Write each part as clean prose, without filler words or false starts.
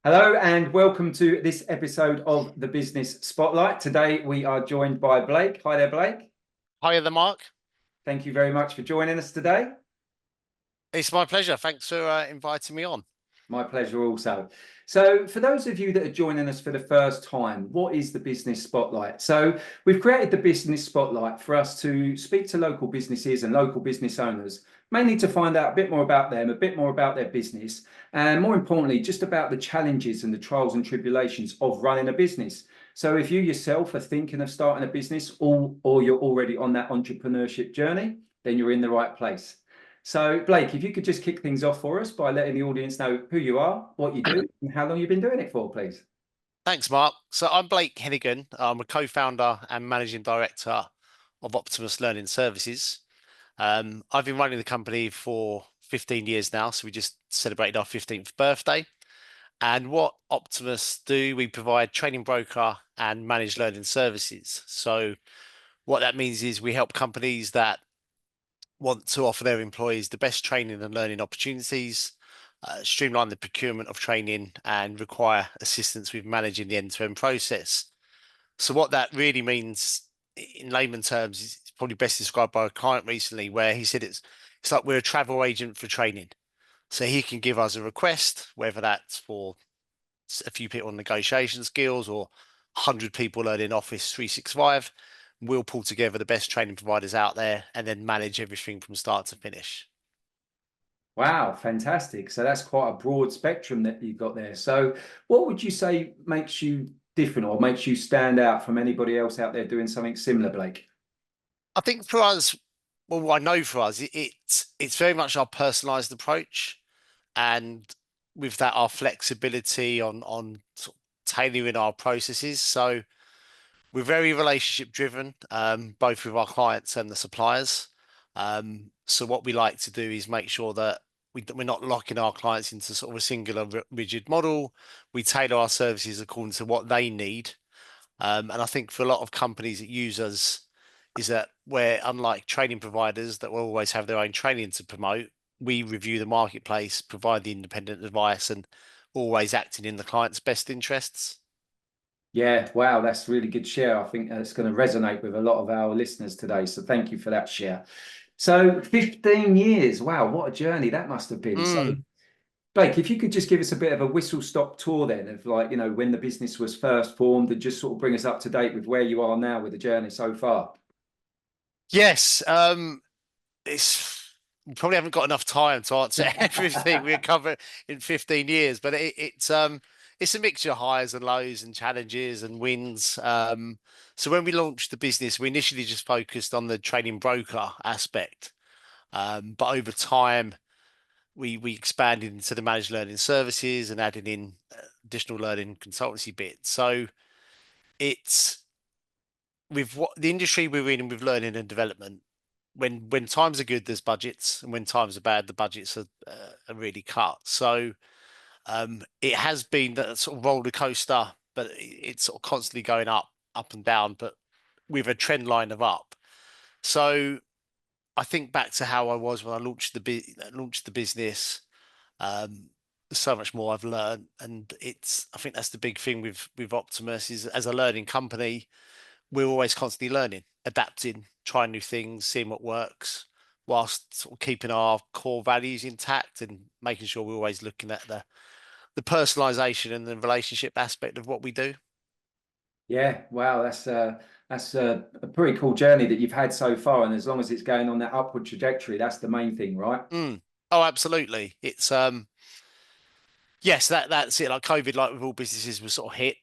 Hello and welcome to this episode of the Business Spotlight. Today we are joined by Blake. Hi there, Blake. Hiya there, Mark. Thank you very much for joining us today. It's my pleasure. Thanks for inviting me on. My pleasure also. So for those of you that are joining us for the first time, what is the Business Spotlight? So we've created the Business Spotlight for us to speak to local businesses and local business owners, mainly to find out a bit more about them, a bit more about their business, and more importantly, just about the challenges and the trials and tribulations of running a business. So if you yourself are thinking of starting a business or you're already on that entrepreneurship journey, then you're in the right place. So, Blake, if you could just kick things off for us by letting the audience know who you are, what you do, and how long you've been doing it for, please. Thanks, Mark. So I'm Blake Henegan. I'm a co-founder and managing director of Optimus Learning Services. I've been running the company for 15 years now, so we just celebrated our 15th birthday. And what Optimus do, we provide training broker and managed learning services. So what that means is we help companies that want to offer their employees the best training and learning opportunities, streamline the procurement of training, and require assistance with managing the end-to-end process. So what that really means in layman terms is probably best described by a client recently, where he said it's like we're a travel agent for training. So he can give us a request, whether that's for a few people on negotiation skills or 100 people learning Office 365. We'll pull together the best training providers out there and then manage everything from start to finish. Wow, fantastic. So that's quite a broad spectrum that you've got there. So what would you say makes you different or makes you stand out from anybody else out there doing something similar, Blake? I think for us, well, I know for us, it's very much our personalized approach, and with that, our flexibility on sort of tailoring our processes. So we're very relationship driven, both with our clients and the suppliers. So what we like to do is make sure that we're not locking our clients into sort of a singular rigid model. We tailor our services according to what they need. And I think for a lot of companies that use us is that where, unlike training providers that will always have their own training to promote, we review the marketplace, provide the independent advice, and always acting in the client's best interests. Yeah, wow, that's really good share. I think it's going to resonate with a lot of our listeners today. So thank you for that share. So 15 years, wow, what a journey that must have been. So Mm. Blake, if you could just give us a bit of a whistle-stop tour then of like, when the business was first formed and just sort of bring us up to date with where you are now with the journey so far. Yes, it's we probably haven't got enough time to answer everything we cover in 15 years, but it's a mixture of highs and lows and challenges and wins. So when we launched the business, we initially just focused on the training broker aspect. But over time, we expanded into the managed learning services and added in additional learning consultancy bits. So it's with what the industry we're in with learning and development, when times are good, there's budgets, and when times are bad, the budgets are really cut. So it has been that sort of roller coaster, but it's sort of constantly going up and down, but with a trend line of up. So I think back to how I was when I launched the business. So much more I've learned, and I think that's the big thing with Optimus is as a learning company, we're always constantly learning, adapting, trying new things, seeing what works, whilst sort of keeping our core values intact and making sure we're always looking at the personalization and the relationship aspect of what we do. Yeah, wow, that's a pretty cool journey that you've had so far. And as long as it's going on that upward trajectory, that's the main thing, right? Mm. Oh, absolutely. It's yes, that's it. Like COVID, like with all businesses, was sort of hit.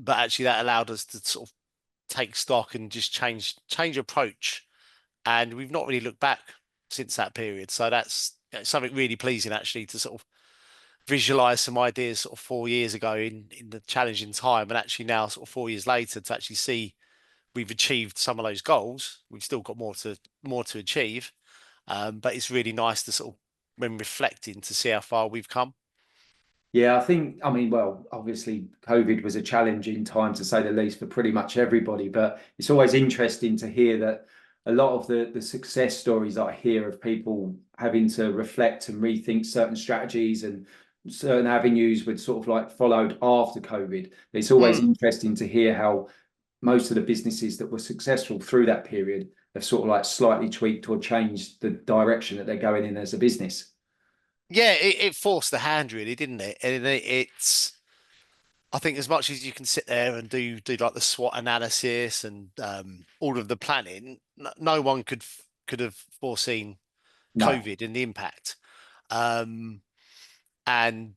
But actually that allowed us to sort of take stock and just change approach. And we've not really looked back since that period. So that's something really pleasing actually to sort of visualize some ideas sort of 4 years ago in the challenging time, and actually now sort of 4 years later to actually see we've achieved some of those goals. We've still got more to achieve, but it's really nice to sort of when reflecting to see how far we've come. Yeah, I mean, well, obviously, COVID was a challenging time to say the least for pretty much everybody, but it's always interesting to hear that a lot of the success stories that I hear of people having to reflect and rethink certain strategies and certain avenues would sort of like followed after COVID. It's always Mm. interesting to hear how most of the businesses that were successful through that period have sort of like slightly tweaked or changed the direction that they're going in as a business. Yeah, it forced the hand really, didn't it? And it's I think as much as you can sit there and do like the SWOT analysis and all of the planning, no one could have foreseen No. COVID and the impact. Um, and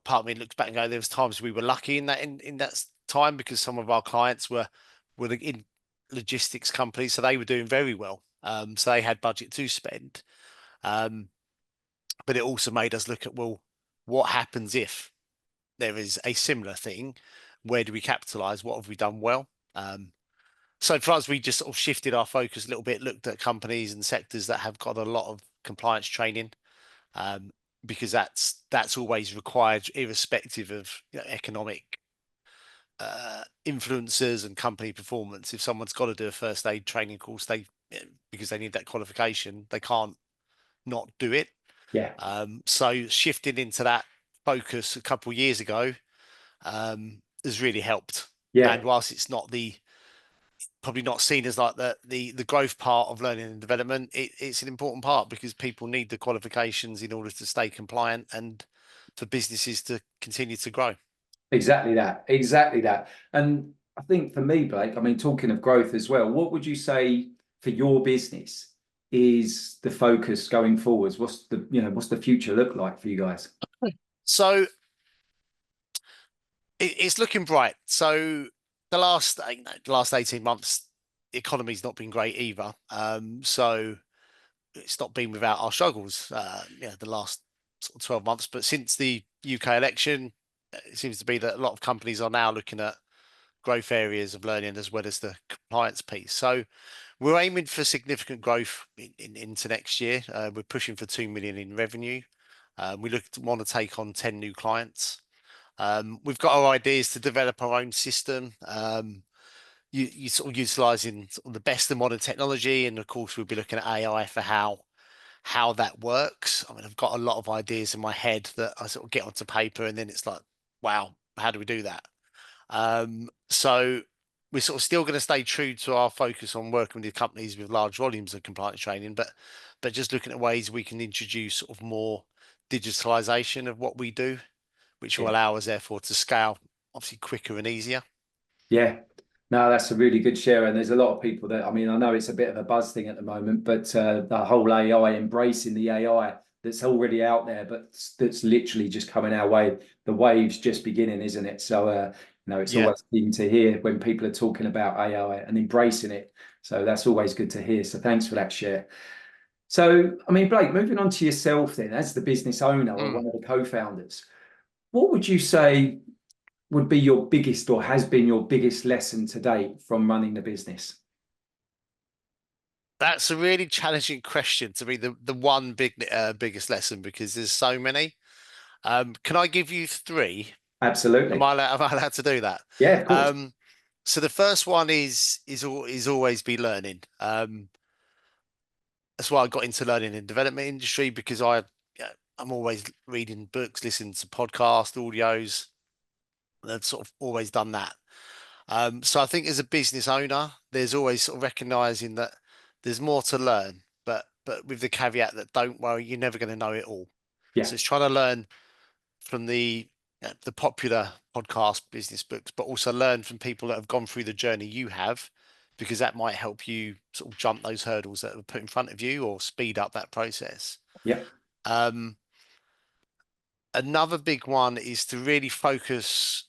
part of me looks back and go, there was times we were lucky in that time because some of our clients were in logistics companies, so they were doing very well. So they had budget to spend. Um, but it also made us look at, well, what happens if there is a similar thing? Where do we capitalize? What have we done well? So for us, we just sort of shifted our focus a little bit, looked at companies and sectors that have got a lot of compliance training, um, because that's always required, irrespective of economic influences and company performance. If someone's got to do a first aid training course, because they need that qualification, they can't not do it. Yeah. So shifting into that focus a couple of years ago has really helped. Yeah. And whilst it's probably not seen as like the growth part of learning and development, it's an important part because people need the qualifications in order to stay compliant and for businesses to continue to grow. Exactly that. Exactly that. And I think for me, Blake, I mean, talking of growth as well, what would you say for your business is the focus going forwards? What's the future look like for you guys? So it's looking bright. So the last 18 months, the economy's not been great either. So it's not been without our struggles, the last sort of 12 months. But since the UK election, it seems to be that a lot of companies are now looking at growth areas of learning as well as the compliance piece. So we're aiming for significant growth into next year. We're pushing for 2 million in revenue. Want to take on 10 new clients. We've got our ideas to develop our own system. You sort of utilising sort of the best of modern technology, and of course we'll be looking at AI for how that works. I mean, I've got a lot of ideas in my head that I sort of get onto paper, and then it's like, wow, how do we do that? So we're sort of still going to stay true to our focus on working with companies with large volumes of compliance training, but just looking at ways we can introduce sort of more digitalization of what we do, which will Yeah. allow us therefore to scale obviously quicker and easier. Yeah. No, that's a really good share. And there's a lot of people that, I mean, I know it's a bit of a buzz thing at the moment, but the whole AI, embracing the AI that's already out there, but that's literally just coming our way. The wave's just beginning, isn't it? So, it's Yeah. always keen to hear when people are talking about AI and embracing it. So that's always good to hear. So thanks for that share. So, I mean, Blake, moving on to yourself then, as the business owner or Mm. one of the co-founders, what would you say would be your biggest or has been your biggest lesson to date from running the business? That's a really challenging question to be the one biggest lesson because there's so many. Can I give you three? Absolutely. Am I allowed to do that? Yeah, of course. Um, so the first one is always be learning. That's why I got into learning and development industry because I'm always reading books, listening to podcasts, audios. And I've sort of always done that. So I think as a business owner, there's always sort of recognizing that there's more to learn, but with the caveat that don't worry, you're never going to know it all. Yeah, So it's trying to learn from the popular podcast business books, but also learn from people that have gone through the journey you have, because that might help you sort of jump those hurdles that are put in front of you or speed up that process. yeah, Um, Another big one is to really focus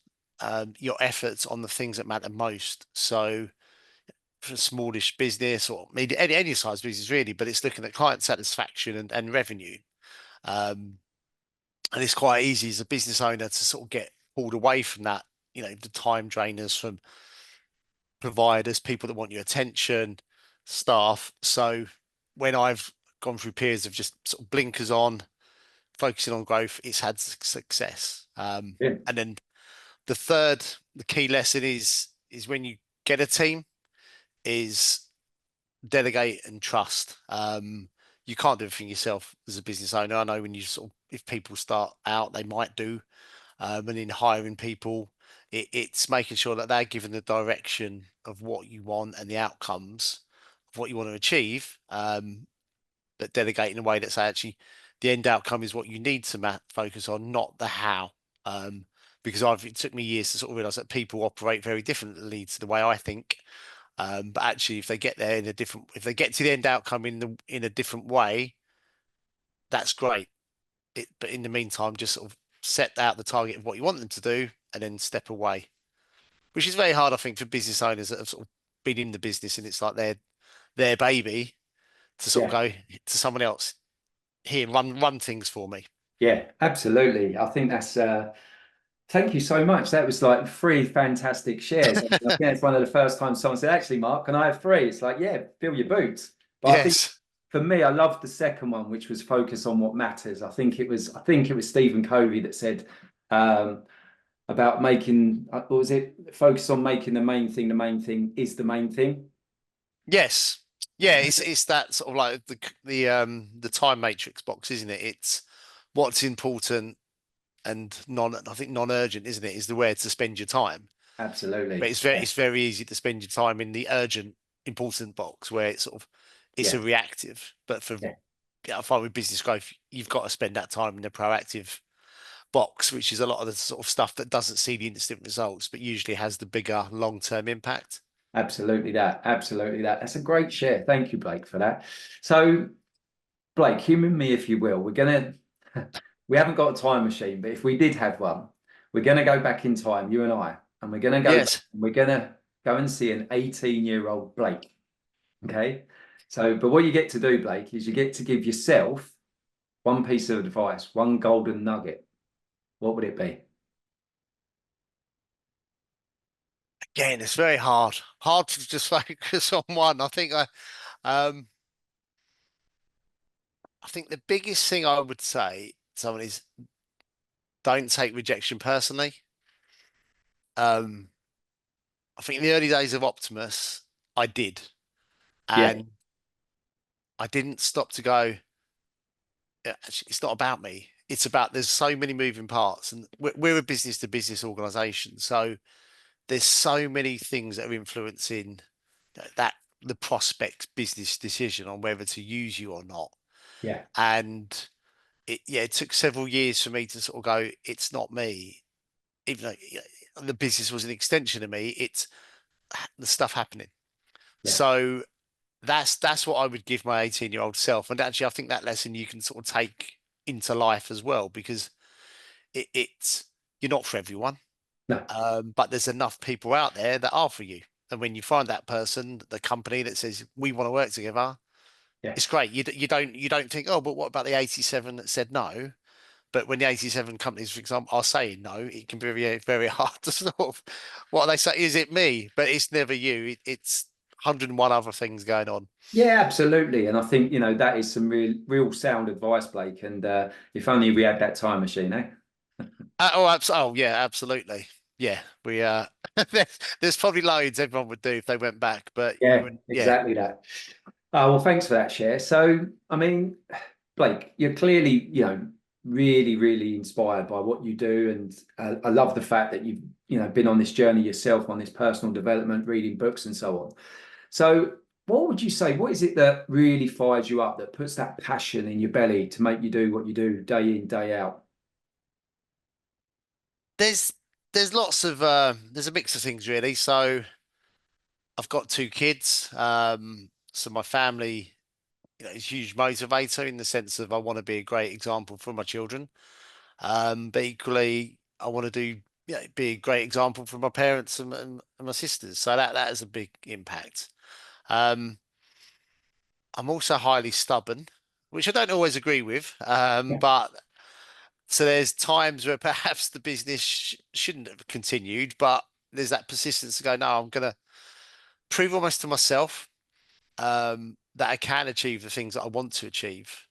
your efforts on the things that matter most. So for a smallish business or maybe any size business really, but it's looking at client satisfaction and revenue. And it's quite easy as a business owner to sort of get pulled away from that, the time drainers from providers, people that want your attention, staff. So when I've gone through periods of just sort of blinkers on, focusing on growth, it's had success. yeah, And then the key lesson is when you get a team is delegate and trust. you can't do everything yourself as a business owner. I know when you sort of, if people start out, they might do, and in hiring people, it's making sure that they're given the direction of what you want and the outcomes of what you want to achieve, but delegate in a way that's actually the end outcome is what you need to focus on, not the how. Because it took me years to sort of realize that people operate very differently to the way I think. But actually, if they get there in a different, if they get to the end outcome in a different way, that's great. But in the meantime, just sort of set out the target of what you want them to do and then step away, which is very hard, I think, for business owners that have sort of been in the business and it's like their baby to sort of Yeah. go to someone else here, run things for me. Yeah, absolutely. I think that's thank you so much. That was like three fantastic shares. I think it's one of the first times someone said, actually, Mark, can I have three? It's like, yeah, fill your boots. But I think Yes. for me, I loved the second one, which was focus on what matters. I think it was Stephen Covey that said about making, what was it? Focus on making the main thing is the main thing. Yes. Yeah, it's that sort of like the time matrix box, isn't it? It's what's important and I think non-urgent, isn't it? Is the where to spend your time. But Absolutely. Yeah. it's very easy to spend your time in the urgent, important box where it's sort of it's Yeah. a reactive. But for Yeah. I find with business growth, you've got to spend that time in the proactive box, which is a lot of the sort of stuff that doesn't see the instant results, but usually has the bigger long-term impact. Absolutely that. Absolutely that. That's a great share. Thank you, Blake, for that. So, Blake, humour me if you will. We haven't got a time machine, but if we did have one, we're gonna go back in time, you and I, and we're gonna go back, Yes. and we're gonna go and see an 18-year-old Blake. Okay. So, but what you get to do, Blake, is you get to give yourself one piece of advice, one golden nugget. What would it be? Again, it's very hard to just focus on one. Um I think the biggest thing I would say to someone is don't take rejection personally. Um, I think in the early days of Optimus, I did, Yeah. and I didn't stop to go. "Yeah, actually, it's not about me. It's about there's so many moving parts, and we're a business to business organization, so there's so many things that are influencing that the prospect's business decision on whether to use you or not. Yeah. And it took several years for me to sort of go, it's not me, even though the business was an extension of me. It's the stuff happening. Yeah. So that's what I would give my 18-year-old self. And actually, I think that lesson you can sort of take into life as well, because it's you're not for everyone, No. but there's enough people out there that are for you. And when you find that person, the company that says we want to work together, Yeah. it's great. You don't think, oh, but what about the 87 that said no? But when the 87 companies, for example, are saying no, it can be very, very hard to sort of what they say, is it me? But it's never you. It's 101 other things going on. Yeah, absolutely. And I think, that is some real sound advice, Blake. And if only we had that time machine, eh? Oh, yeah, absolutely. Yeah, we there's probably loads everyone would do if they went back, but you Yeah, wouldn't. Yeah, exactly that. Well, thanks for that share. So, I mean, Blake, you're clearly, really, really inspired by what you do, and I love the fact that you've, been on this journey yourself, on this personal development, reading books and so on. So, what would you say? What is it that really fires you up, that puts that passion in your belly to make you do what you do day in, day out? there's there's lots of there's a mix of things really. So I've got two kids. So my family, is a huge motivator in the sense of I want to be a great example for my children. But equally, I want to be a great example for my parents and my sisters. So that has a big impact. Um, I'm also highly stubborn, which I don't always agree with. Yeah, But so there's times where perhaps the business shouldn't have continued, but there's that persistence to go, no, I'm going to prove almost to myself that I can achieve the things that I want to achieve.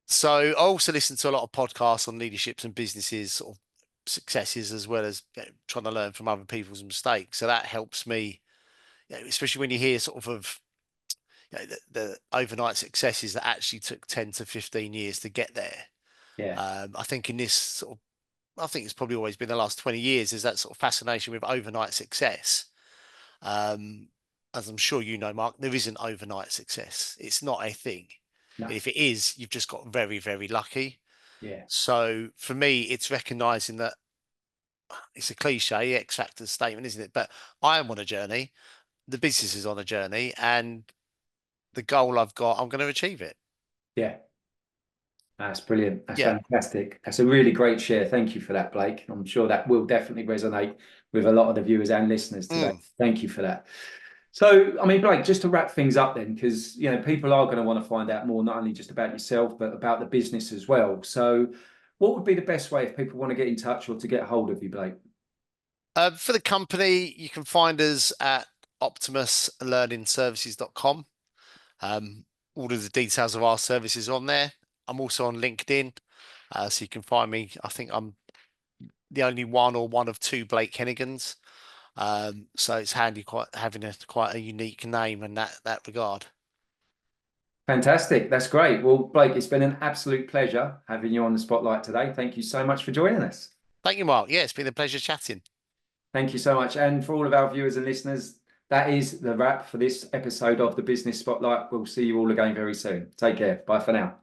So I also listen to a lot of podcasts on leaderships and businesses, sort of successes, as well as trying to learn from other people's mistakes. So that helps me, especially when you hear sort of the overnight successes that actually took 10 to 15 years to get there. Yeah. I think in this sort of, I think it's probably always been the last 20 years, is that sort of fascination with overnight success. As I'm sure you know, Mark, there isn't overnight success. It's not a thing. No. If it is, you've just got very, very lucky. Yeah. So for me, it's recognizing that it's a cliche X factor statement, isn't it? But I am on a journey. The business is on a journey, and the goal I've got, I'm going to achieve it. Yeah. That's brilliant. That's Yeah. fantastic. That's a really great share. Thank you for that, Blake. I'm sure that will definitely resonate with a lot of the viewers and listeners today. Thank you for that. So, I mean, Blake, just to wrap things up then, because, you know, people are going to want to find out more, not only just about yourself, but about the business as well. So what would be the best way if people want to get in touch or to get hold of you, Blake? For the company, you can find us at optimuslearningservices.com. All of the details of our services are on there. I'm also on LinkedIn, so you can find me. I think I'm the only one or one of two Blake Henegans. So it's handy having quite a unique name in that regard. Fantastic. That's great. Well, Blake, it's been an absolute pleasure having you on the spotlight today. Thank you so much for joining us. Thank you, Mark. Yeah, it's been a pleasure chatting. Thank you so much. And for all of our viewers and listeners, that is the wrap for this episode of the Business Spotlight. We'll see you all again very soon. Take care. Bye for now.